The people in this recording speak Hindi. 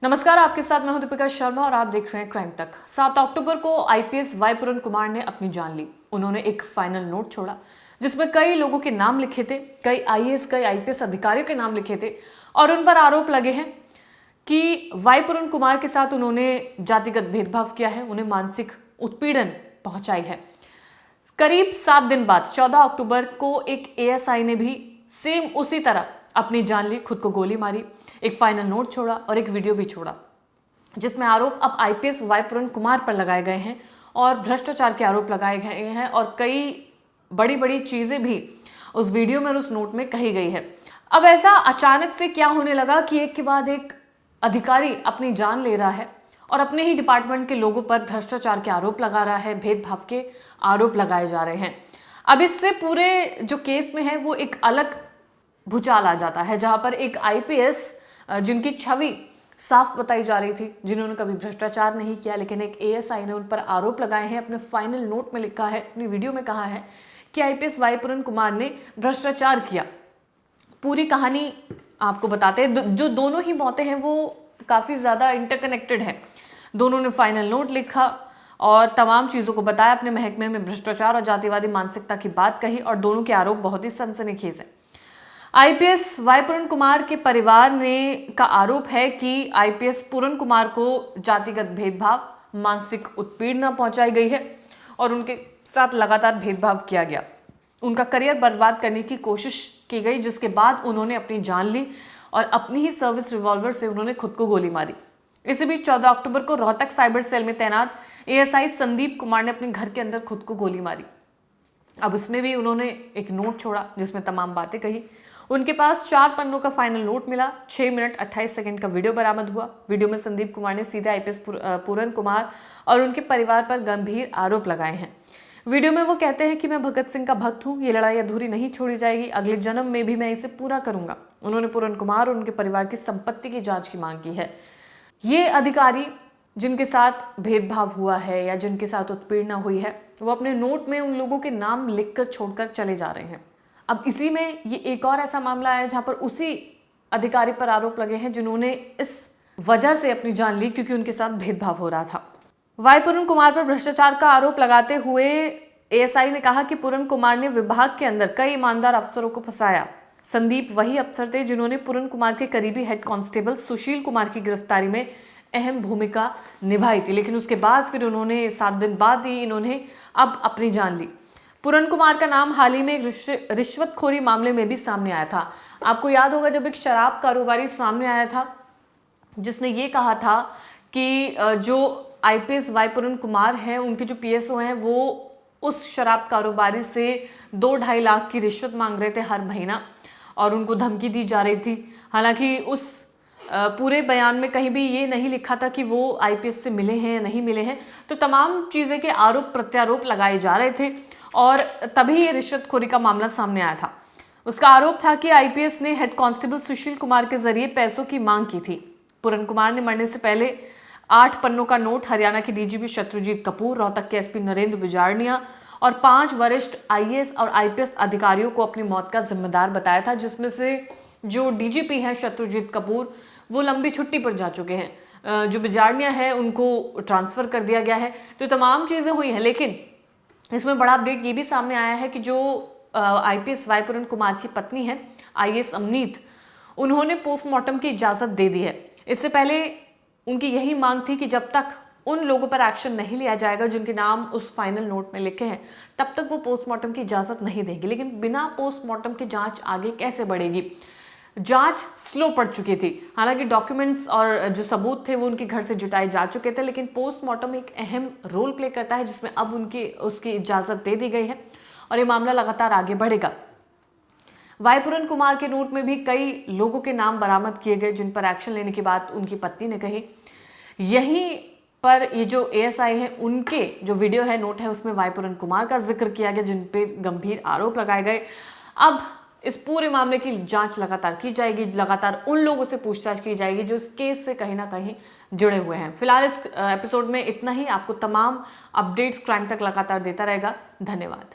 नमस्कार, आपके साथ मैं हूं दीपिका शर्मा और आप देख रहे हैं क्राइम तक। 7 अक्टूबर को आईपीएस वाई पूरन कुमार ने अपनी जान ली। उन्होंने एक फाइनल नोट छोड़ा जिसमें कई लोगों के नाम लिखे थे, कई आईएएस कई आईपीएस अधिकारियों के नाम लिखे थे और उन पर आरोप लगे हैं कि वाई पूरन कुमार के साथ उन्होंने जातिगत भेदभाव किया है, उन्हें मानसिक उत्पीड़न पहुंचाई है। करीब 7 दिन बाद 14 अक्टूबर को एक एएसआई ने भी सेम उसी तरह अपनी जान ली, खुद को गोली मारी, एक फाइनल नोट छोड़ा और एक वीडियो भी छोड़ा जिसमें आरोप अब आईपीएस वाई पूरन कुमार पर लगाए गए हैं और भ्रष्टाचार के आरोप लगाए गए हैं और कई बड़ी बड़ी चीजें भी उस वीडियो में और उस नोट में कही गई है। अब ऐसा अचानक से क्या होने लगा कि एक के बाद एक अधिकारी अपनी जान ले रहा है और अपने ही डिपार्टमेंट के लोगों पर भ्रष्टाचार के आरोप लगा रहा है, भेदभाव के आरोप लगाए जा रहे हैं। अब इससे पूरे जो केस में है वो एक अलग भूचाल आ जाता है, जहां पर एक आईपीएस जिनकी छवि साफ बताई जा रही थी, जिन्होंने कभी भ्रष्टाचार नहीं किया, लेकिन एक एएसआई ने उन पर आरोप लगाए हैं। अपने फाइनल नोट में लिखा है, अपनी वीडियो में कहा है कि आईपीएस वाई पूरन कुमार ने भ्रष्टाचार किया। पूरी कहानी आपको बताते हैं। जो दोनों ही मौतें हैं वो काफी ज्यादा इंटरकनेक्टेड है। दोनों ने फाइनल नोट लिखा और तमाम चीजों को बताया, अपने महकमे में भ्रष्टाचार और जातिवादी मानसिकता की बात कही और दोनों के आरोप बहुत ही सनसनीखेज है। आईपीएस वाई पूरन कुमार के परिवार ने का आरोप है कि आईपीएस पूरन कुमार को जातिगत भेदभाव, मानसिक उत्पीड़ना पहुंचाई गई है और उनके साथ लगातार भेदभाव किया गया। उनका करियर बर्बाद करने की कोशिश की गई, जिसके बाद उन्होंने अपनी जान ली और अपनी ही सर्विस रिवॉल्वर से उन्होंने खुद को गोली मारी। इसी बीच 14 अक्टूबर को रोहतक साइबर सेल में तैनात एएसआई संदीप कुमार ने अपने घर के अंदर खुद को गोली मारी। अब इसमें भी उन्होंने एक नोट छोड़ा जिसमें तमाम बातें कही। उनके पास 4 पन्नों का फाइनल नोट मिला। 6 मिनट 28 सेकंड का वीडियो बरामद हुआ। वीडियो में संदीप कुमार ने सीधे आईपीएस पूरन कुमार और उनके परिवार पर गंभीर आरोप लगाए हैं। वीडियो में वो कहते हैं कि मैं भगत सिंह का भक्त हूं, ये लड़ाई अधूरी नहीं छोड़ी जाएगी, अगले जन्म में भी मैं इसे पूरा करूंगा। उन्होंने पूरन कुमार और उनके परिवार की संपत्ति की जांच की मांग की है। ये अधिकारी जिनके साथ भेदभाव हुआ है या जिनके साथ उत्पीड़ना हुई है, वो अपने नोट में उन लोगों के नाम लिखकर छोड़कर चले जा रहे हैं। अब इसी में ये एक और ऐसा मामला है जहां पर उसी अधिकारी पर आरोप लगे हैं जिन्होंने इस वजह से अपनी जान ली क्योंकि उनके साथ भेदभाव हो रहा था। वाई पूरन कुमार पर भ्रष्टाचार का आरोप लगाते हुए एएसआई ने कहा कि पूरन कुमार ने विभाग के अंदर कई ईमानदार अफसरों को फंसाया। संदीप वही अफसर थे जिन्होंने पूरन कुमार के करीबी हेड कांस्टेबल सुशील कुमार की गिरफ्तारी में अहम भूमिका निभाई थी, लेकिन उसके बाद फिर उन्होंने 7 दिन बाद ही इन्होंने अब अपनी जान ली। पूरन कुमार का नाम हाल ही में एक रिश्वतखोरी मामले में भी सामने आया था। आपको याद होगा जब एक शराब कारोबारी सामने आया था जिसने ये कहा था कि जो आईपीएस वाई पूरन कुमार हैं, उनके जो पीएसओ हैं, वो उस शराब कारोबारी से 2-2.5 लाख की रिश्वत मांग रहे थे हर महीना और उनको धमकी दी जा रही थी। हालांकि उस पूरे बयान में कहीं भी ये नहीं लिखा था कि वो आईपीएस से मिले हैं या नहीं मिले हैं। तो तमाम चीजें के आरोप प्रत्यारोप लगाए जा रहे थे और तभी ये रिश्वतखोरी का मामला सामने आया था। उसका आरोप था कि आईपीएस ने हेड कांस्टेबल सुशील कुमार के जरिए पैसों की मांग की थी। पूरन कुमार ने मरने से पहले 8 पन्नों का नोट हरियाणा के डीजीपी शत्रुजीत कपूर, रोहतक के एसपी नरेंद्र बिजारनिया और 5 वरिष्ठ आईएएस और आईपीएस अधिकारियों को अपनी मौत का जिम्मेदार बताया था, जिसमें से जो डीजीपी हैं शत्रुजीत कपूर, वो लंबी छुट्टी पर जा चुके हैं। जो बिजारनिया है उनको ट्रांसफर कर दिया गया है। तो तमाम चीजें हुई हैं, लेकिन इसमें बड़ा अपडेट ये भी सामने आया है कि जो आईपीएस वाई पूरन कुमार की पत्नी है आईएएस अमनीत, उन्होंने पोस्टमार्टम की इजाजत दे दी है। इससे पहले उनकी यही मांग थी कि जब तक उन लोगों पर एक्शन नहीं लिया जाएगा जिनके नाम उस फाइनल नोट में लिखे हैं, तब तक वो पोस्टमार्टम की इजाजत नहीं देंगे। लेकिन बिना पोस्टमार्टम की जांच आगे कैसे बढ़ेगी? जांच स्लो पड़ चुकी थी। हालांकि डॉक्यूमेंट्स और जो सबूत थे वो उनके घर से जुटाए जा चुके थे, लेकिन पोस्टमार्टम एक अहम रोल प्ले करता है जिसमें अब उसकी इजाजत दे दी गई है और ये मामला लगातार आगे बढ़ेगा। वाई पूरन कुमार के नोट में भी कई लोगों के नाम बरामद किए गए जिन पर एक्शन लेने की बात उनकी पत्नी ने कही। यहीं पर ये जो एएसआई हैं, उनके जो वीडियो है, नोट है, उसमें वाई पूरन कुमार का जिक्र किया गया जिन पे गंभीर आरोप लगाए गए। अब इस पूरे मामले की जांच लगातार की जाएगी, लगातार उन लोगों से पूछताछ की जाएगी जो इस केस से कहीं ना कहीं जुड़े हुए हैं। फिलहाल इस एपिसोड में इतना ही। आपको तमाम अपडेट्स क्राइम तक लगातार देता रहेगा। धन्यवाद।